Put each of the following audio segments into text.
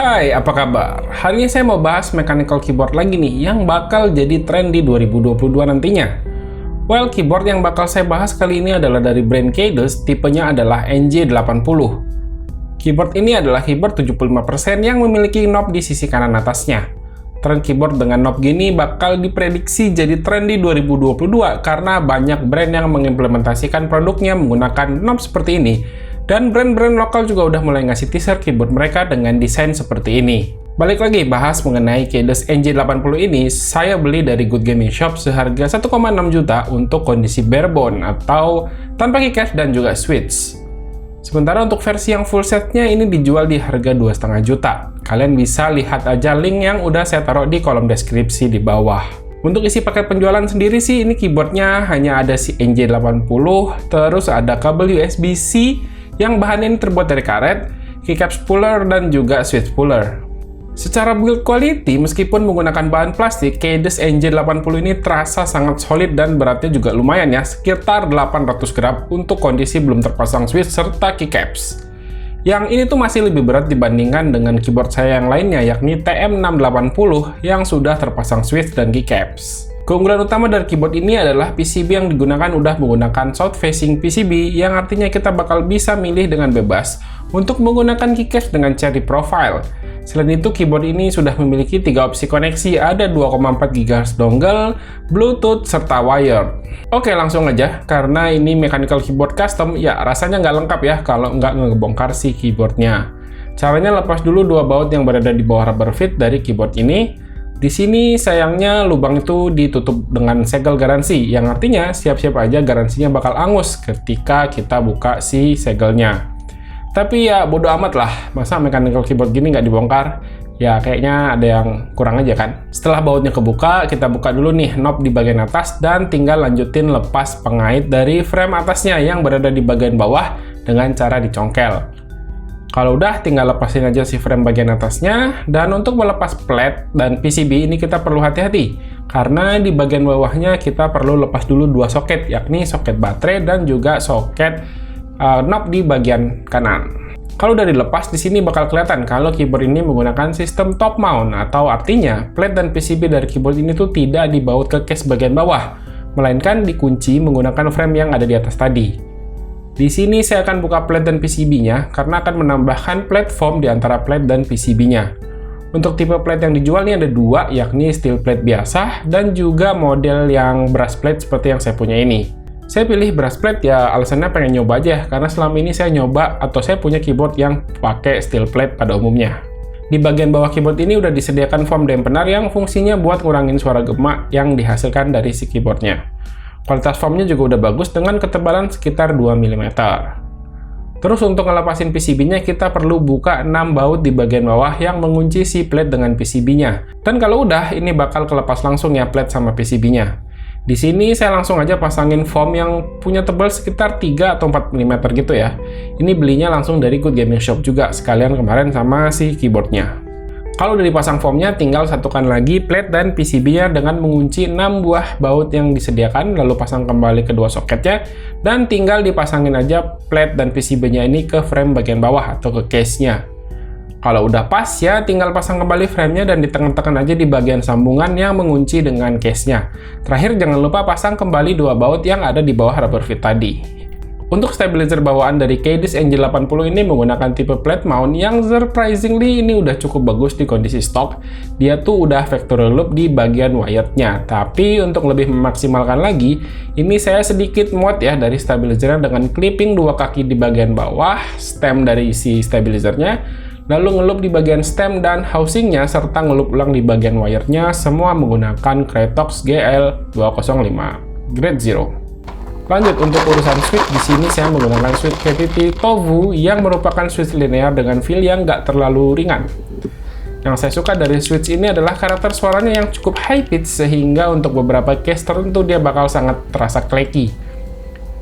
Hai, apa kabar? Hari ini saya mau bahas mechanical keyboard lagi nih yang bakal jadi tren di 2022 nantinya. Well, keyboard yang bakal saya bahas kali ini adalah dari brand Kaydus, tipenya adalah NJ80. Keyboard ini adalah keyboard 75% yang memiliki knob di sisi kanan atasnya. Tren keyboard dengan knob gini bakal diprediksi jadi tren di 2022 karena banyak brand yang mengimplementasikan produknya menggunakan knob seperti ini. Dan brand-brand lokal juga udah mulai ngasih teaser keyboard mereka dengan desain seperti ini. Balik lagi bahas mengenai Kaydus NJ80 ini, saya beli dari Good Gaming Shop seharga 1,6 juta untuk kondisi barebone atau tanpa keycap dan juga switch. Sementara untuk versi yang full setnya ini dijual di harga 2,5 juta. Kalian bisa lihat aja link yang udah saya taruh di kolom deskripsi di bawah. Untuk isi paket penjualan sendiri sih, ini keyboardnya hanya ada si NJ80, terus ada kabel USB-C yang bahannya ini terbuat dari karet, keycap spooler, dan juga switch spooler. Secara build quality, meskipun menggunakan bahan plastik, Kaydus NJ80 ini terasa sangat solid dan beratnya juga lumayan ya, sekitar 800 gram untuk kondisi belum terpasang switch serta keycaps. Yang ini tuh masih lebih berat dibandingkan dengan keyboard saya yang lainnya, yakni TM680 yang sudah terpasang switch dan keycaps. Keunggulan utama dari keyboard ini adalah PCB yang digunakan udah menggunakan south facing PCB, yang artinya kita bakal bisa milih dengan bebas untuk menggunakan keycaps dengan cherry profile. Selain itu, keyboard ini sudah memiliki 3 opsi koneksi, ada 2,4 GHz dongle, Bluetooth, serta wired. Oke, langsung aja, karena ini mechanical keyboard custom, ya rasanya nggak lengkap ya kalau nggak ngebongkar si keyboardnya. Caranya lepas dulu 2 baut yang berada di bawah rubber feet dari keyboard ini. Di sini sayangnya lubang itu ditutup dengan segel garansi, yang artinya siap-siap aja garansinya bakal angus ketika kita buka si segelnya. Tapi ya bodo amat lah, masa mechanical keyboard gini nggak dibongkar? Ya kayaknya ada yang kurang aja kan? Setelah bautnya kebuka, kita buka dulu nih knob di bagian atas dan tinggal lanjutin lepas pengait dari frame atasnya yang berada di bagian bawah dengan cara dicongkel. Kalau udah, tinggal lepasin aja si frame bagian atasnya. Dan untuk melepas plat dan PCB ini kita perlu hati-hati, karena di bagian bawahnya kita perlu lepas dulu 2 soket, yakni soket baterai dan juga soket knob di bagian kanan. Kalau udah dilepas, di sini bakal kelihatan kalau keyboard ini menggunakan sistem top mount, atau artinya plat dan PCB dari keyboard ini tuh tidak dibaut ke case bagian bawah, melainkan dikunci menggunakan frame yang ada di atas tadi. Di sini saya akan buka plat dan PCB-nya karena akan menambahkan platform di antara plat dan PCB-nya. Untuk tipe plat yang dijual ini ada 2, yakni steel plate biasa dan juga model yang brass plate seperti yang saya punya ini. Saya pilih brass plate ya alasannya pengen nyoba aja, karena selama ini saya nyoba atau saya punya keyboard yang pakai steel plate pada umumnya. Di bagian bawah keyboard ini udah disediakan foam dampener yang fungsinya buat ngurangin suara gema yang dihasilkan dari si keyboardnya. Kualitas foamnya juga udah bagus dengan ketebalan sekitar 2 mm. Terus untuk ngelepasin PCB-nya kita perlu buka 6 baut di bagian bawah yang mengunci si plate dengan PCB-nya. Dan kalau udah, ini bakal kelepas langsung ya plate sama PCB-nya. Di sini saya langsung aja pasangin foam yang punya tebal sekitar 3 atau 4 mm gitu ya. Ini belinya langsung dari Good Gaming Shop juga, sekalian kemarin sama si keyboardnya. Kalau udah dipasang foamnya, tinggal satukan lagi plate dan PCB-nya dengan mengunci 6 buah baut yang disediakan, lalu pasang kembali kedua soketnya, dan tinggal dipasangin aja plate dan PCB-nya ini ke frame bagian bawah atau ke case-nya. Kalau udah pas ya, tinggal pasang kembali frame-nya dan ditekan-tekan aja di bagian sambungan yang mengunci dengan case-nya. Terakhir, jangan lupa pasang kembali 2 baut yang ada di bawah rubber feet tadi. Untuk stabilizer bawaan dari Kaydus NJ80 ini menggunakan tipe plate mount yang surprisingly ini udah cukup bagus di kondisi stok. Dia tuh udah factory loop di bagian wirednya. Tapi untuk lebih memaksimalkan lagi, ini saya sedikit mod ya dari stabilizernya dengan clipping 2 kaki di bagian bawah, stem dari si stabilizernya, lalu ngeloop di bagian stem dan housingnya, serta ngeloop ulang di bagian wirednya, semua menggunakan Krytox GL205 Grade 0. Lanjut untuk urusan switch, di sini saya menggunakan switch KTT Tofu yang merupakan switch linear dengan feel yang nggak terlalu ringan. Yang saya suka dari switch ini adalah karakter suaranya yang cukup high pitch, sehingga untuk beberapa case tertentu dia bakal sangat terasa clacky.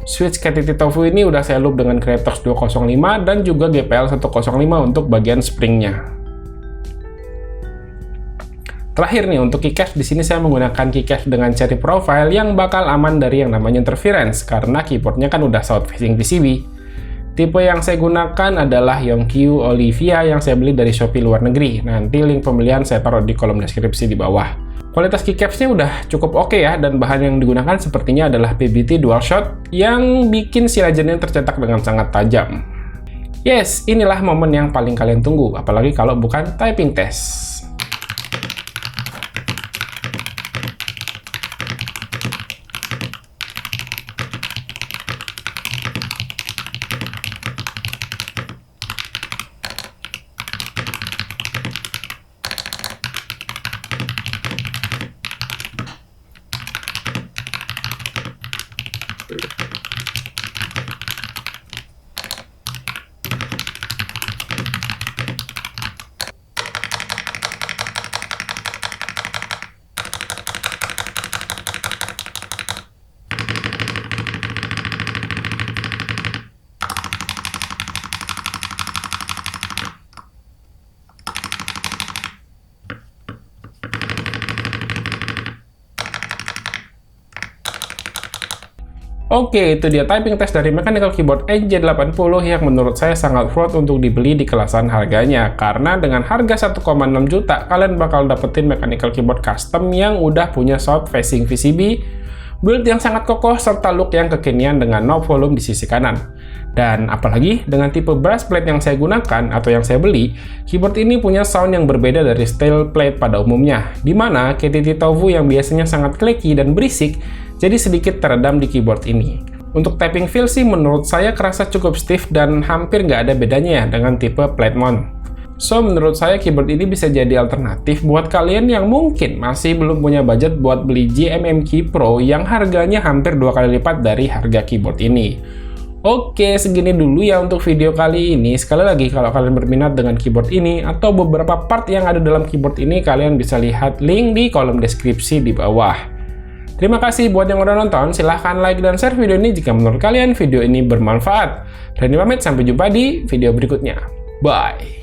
Switch KTT Tofu ini udah saya loop dengan Krytox 205 dan juga GPL 105 untuk bagian springnya. Terakhir nih, untuk keycaps di sini saya menggunakan keycaps dengan cherry profile yang bakal aman dari yang namanya interference karena keyboardnya kan udah south facing PCB. Tipe yang saya gunakan adalah Yonkyu Olivia yang saya beli dari Shopee luar negeri. Nanti link pembelian saya taruh di kolom deskripsi di bawah. Kualitas keycapsnya udah cukup oke ya, dan bahan yang digunakan sepertinya adalah PBT Dual Shot yang bikin si Legend tercetak dengan sangat tajam. Yes, inilah momen yang paling kalian tunggu, apalagi kalau bukan typing test. Oke, itu dia typing test dari Mechanical Keyboard NJ80 yang menurut saya sangat worth untuk dibeli di kelasan harganya. Karena dengan harga 1,6 juta, kalian bakal dapetin Mechanical Keyboard custom yang udah punya sound facing VCB, build yang sangat kokoh, serta look yang kekinian dengan knob volume di sisi kanan. Dan apalagi dengan tipe brass plate yang saya gunakan atau yang saya beli, keyboard ini punya sound yang berbeda dari steel plate pada umumnya, dimana KTT Tofu yang biasanya sangat clacky dan berisik, jadi sedikit teredam di keyboard ini. Untuk tapping feel sih menurut saya kerasa cukup stiff dan hampir nggak ada bedanya ya dengan tipe plate mount. So, menurut saya keyboard ini bisa jadi alternatif buat kalian yang mungkin masih belum punya budget buat beli GMM Key Pro yang harganya hampir 2 kali lipat dari harga keyboard ini. Oke, segini dulu ya untuk video kali ini. Sekali lagi, kalau kalian berminat dengan keyboard ini atau beberapa part yang ada dalam keyboard ini, kalian bisa lihat link di kolom deskripsi di bawah. Terima kasih buat yang udah nonton, silahkan like dan share video ini jika menurut kalian video ini bermanfaat. Dan pamit, sampai jumpa di video berikutnya. Bye!